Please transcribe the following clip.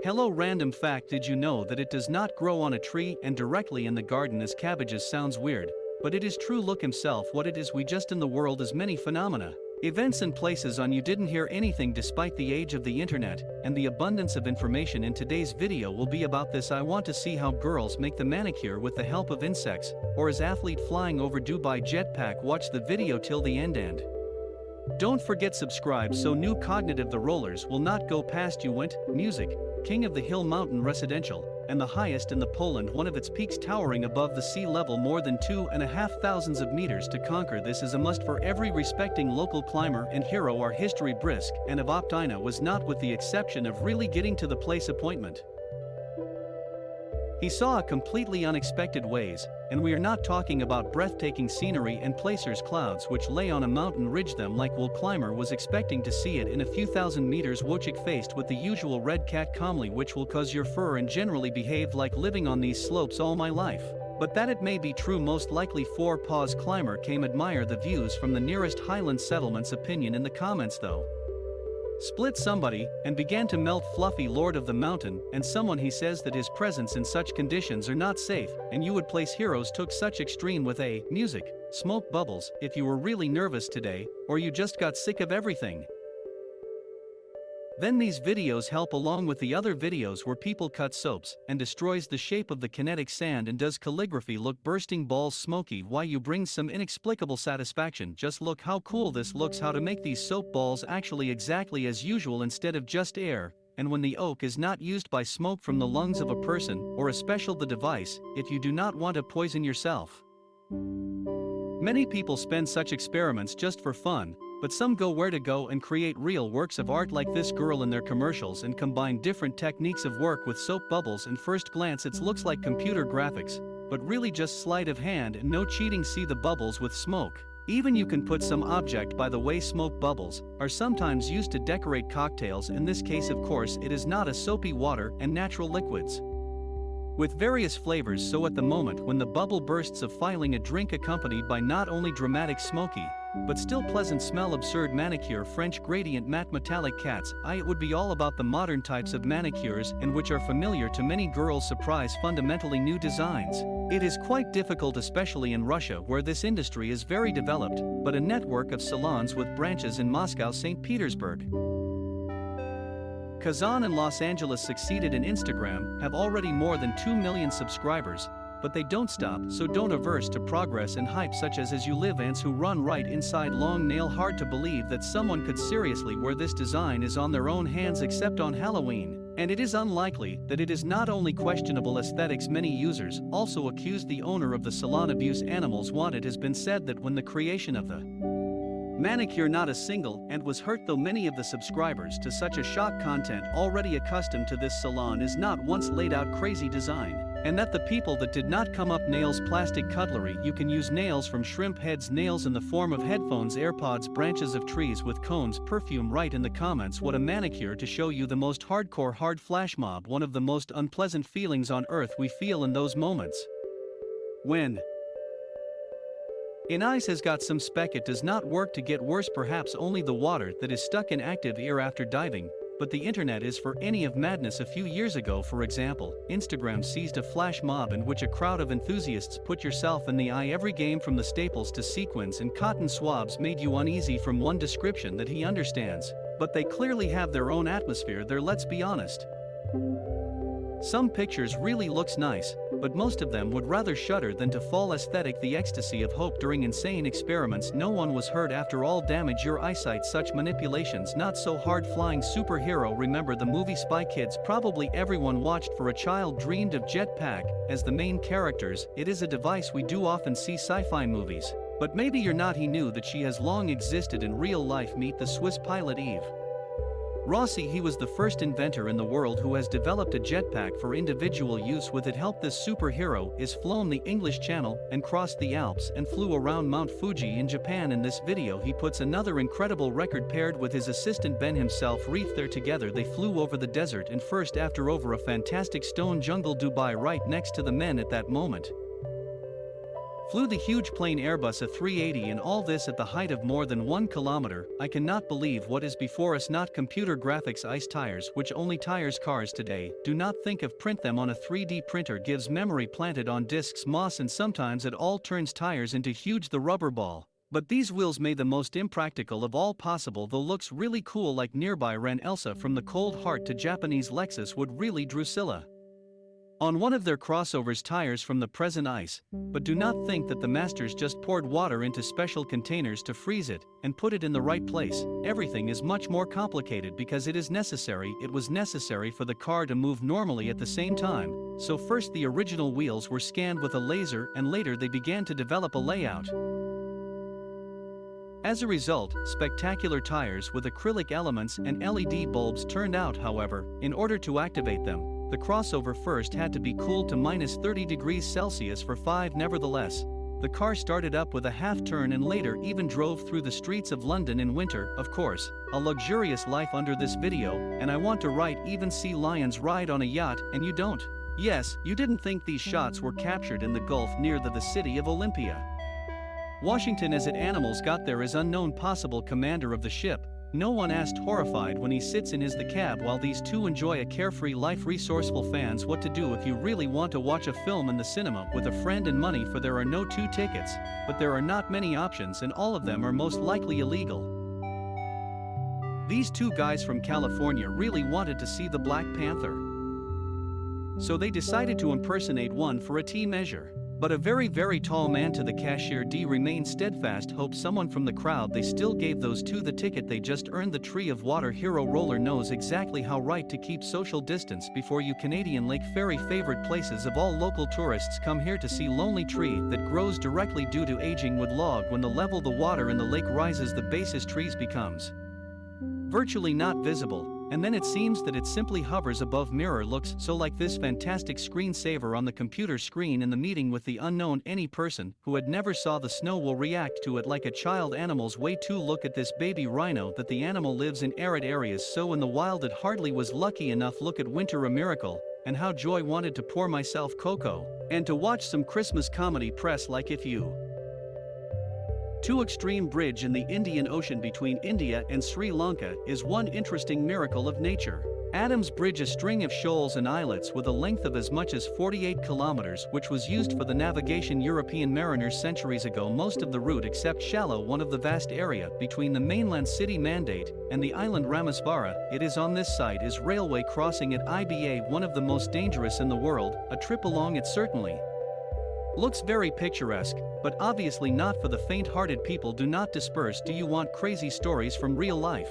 Hello random fact, did you know that it does not grow on a tree and directly in the garden as cabbages? Sounds weird, but it is true. Look himself what it is we just in the world as many phenomena. Events and places on you didn't hear anything despite the age of the internet and the abundance of information. In today's video will be about this. I want to see how girls make the manicure with the help of insects, or as athlete flying over Dubai jetpack. Watch the video till the end. Don't forget subscribe so new cognitive the rollers will not go past you. Went music, king of the hill mountain residential, and the highest in the Poland, one of its peaks towering above the sea level more than 2,500 of meters. To conquer this is a must for every respecting local climber and hero. Our history brisk and of Optina was not, with the exception of really getting to the place appointment. He saw a completely unexpected ways, and we are not talking about breathtaking scenery and placers clouds which lay on a mountain ridge them like will climber was expecting to see it in a few thousand meters. Wojciech faced with the usual red cat calmly, which will cause your fur, and generally behaved like living on these slopes all my life. But that it may be true, most likely. Four paws climber came admire the views from the nearest highland settlements. Opinion in the comments though. Split somebody, and began to melt Fluffy, lord of the mountain, and someone he says that his presence in such conditions are not safe, and you would place heroes took such extreme with a music, smoke bubbles, if you were really nervous today, or you just got sick of everything. Then these videos help, along with the other videos where people cut soaps and destroys the shape of the kinetic sand and does calligraphy. Look, bursting balls smoky, why you bring some inexplicable satisfaction. Just look how cool this looks. How to make these soap balls actually exactly as usual instead of just air, and when the oak is not used by smoke from the lungs of a person, or a special the device, if you do not want to poison yourself. Many people spend such experiments just for fun, but some go where to go and create real works of art like this girl in their commercials and combine different techniques of work with soap bubbles. And first glance it looks like computer graphics, but really just sleight of hand and no cheating. See the bubbles with smoke. Even you can put some object. By the way, smoke bubbles are sometimes used to decorate cocktails. In this case of course it is not a soapy water and natural liquids with various flavors. So at the moment when the bubble bursts of filing a drink accompanied by not only dramatic smoky but still pleasant smell. Absurd manicure, French gradient matte metallic cats. It would be all about the modern types of manicures and which are familiar to many girls. Surprise fundamentally new designs. It is quite difficult, especially in Russia where this industry is very developed, but a network of salons with branches in Moscow, St. Petersburg, Kazan and Los Angeles succeeded in Instagram, have already more than 2 million subscribers, but they don't stop, so don't averse to progress and hype such as you live ants who run right inside long nail. Hard to believe that someone could seriously wear this design is on their own hands except on Halloween, and it is unlikely that it is not only questionable aesthetics. Many users also accuse the owner of the salon abuse animals want. It has been said that when the creation of the manicure not a single and was hurt, though many of the subscribers to such a shock content already accustomed to this salon is not once laid out crazy design, and that the people that did not come up nails, plastic cutlery. You can use nails from shrimp heads, nails in the form of headphones, AirPods, branches of trees with cones, perfume. Write in the comments what a manicure to show you the most hardcore hard flash mob. One of the most unpleasant feelings on earth we feel in those moments when in eyes has got some speck. It does not work to get worse, perhaps only the water that is stuck in active ear after diving, but the internet is for any of madness. A few years ago, for example, Instagram seized a flash mob in which a crowd of enthusiasts put yourself in the eye. Every game from the staples to sequins and cotton swabs made you uneasy from one description that he understands, but they clearly have their own atmosphere there. Let's be honest. Some pictures really looks nice, but most of them would rather shudder than to fall. Aesthetic, the ecstasy of hope during insane experiments. No one was hurt after all. Damage your eyesight, such manipulations not so hard. Flying superhero, remember the movie Spy Kids? Probably everyone watched. For a child dreamed of jetpack as the main characters. It is a device we do often see sci-fi movies, but maybe you're not. He knew that she has long existed in real life. Meet the Swiss pilot Eve Rossi. He was the first inventor in the world who has developed a jetpack for individual use. With it help, this superhero is flown the English Channel and crossed the Alps and flew around Mount Fuji in Japan. In this video he puts another incredible record paired with his assistant Ben himself. Wreath there together they flew over the desert and first after over a fantastic stone jungle Dubai right next to the men at that moment. Flew the huge plane Airbus A380, and all this at the height of more than 1 kilometer. I cannot believe what is before us. Not computer graphics. Ice tires, which only tires cars today. Do not think of print them on a 3D printer. Gives memory planted on discs. Moss, and sometimes it all turns tires into huge the rubber ball. But these wheels made the most impractical of all possible, though looks really cool. Like nearby ran Elsa from the cold heart to Japanese Lexus would really Drusilla on one of their crossovers. Tires from the present ice. But do not think that the masters just poured water into special containers to freeze it and put it in the right place. Everything is much more complicated because it was necessary for the car to move normally at the same time. So first the original wheels were scanned with a laser, and later they began to develop a layout. As a result, spectacular tires with acrylic elements and LED bulbs turned out. However, in order to activate them, the crossover first had to be cooled to -30°C for 5. Nevertheless, the car started up with a half turn and later even drove through the streets of London in winter. Of course, a luxurious life under this video, and I want to even see lions ride on a yacht, and you don't. Yes, you didn't think these shots were captured in the Gulf near the city of Olympia, Washington. As it animals got there is unknown. Possible commander of the ship. No one asked, horrified when he sits in the cab while these two enjoy a carefree life. Resourceful fans, what to do if you really want to watch a film in the cinema with a friend and money, for there are no 2 tickets, but there are not many options, and all of them are most likely illegal. These 2 guys from California really wanted to see the Black Panther, so they decided to impersonate one for a tea measure. But a very tall man to the cashier remained steadfast. Hope someone from the crowd. They still gave those 2 the ticket. They just earned the Tree of Water. Hero Roller knows exactly how right to keep social distance before you. Canadian Lake Ferry, favorite places of all local tourists come here to see lonely tree that grows directly due to aging wood log. When the level the water in the lake rises, the basis trees becomes virtually not visible. And then it seems that it simply hovers above. Mirror looks so like this fantastic screensaver on the computer screen in the meeting with the unknown. Any person who had never saw the snow will react to it like a child. Animals way too. Look at this baby rhino. That the animal lives in arid areas, so in the wild it hardly was lucky enough. Look at Winter, a miracle, and how Joy wanted to pour myself cocoa and to watch some Christmas comedy. Press like if you Two Extreme Bridge in the Indian Ocean between India and Sri Lanka is one interesting miracle of nature. Adams Bridge, a string of shoals and islets with a length of as much as 48 kilometers, which was used for the navigation European mariners centuries ago. Most of the route except shallow one of the vast area between the mainland city Mandate and the island Ramesvara. It is on this site is railway crossing at IBA, one of the most dangerous in the world. A trip along it certainly looks very picturesque, but obviously not for the faint-hearted. People do not disperse. Do you want crazy stories from real life?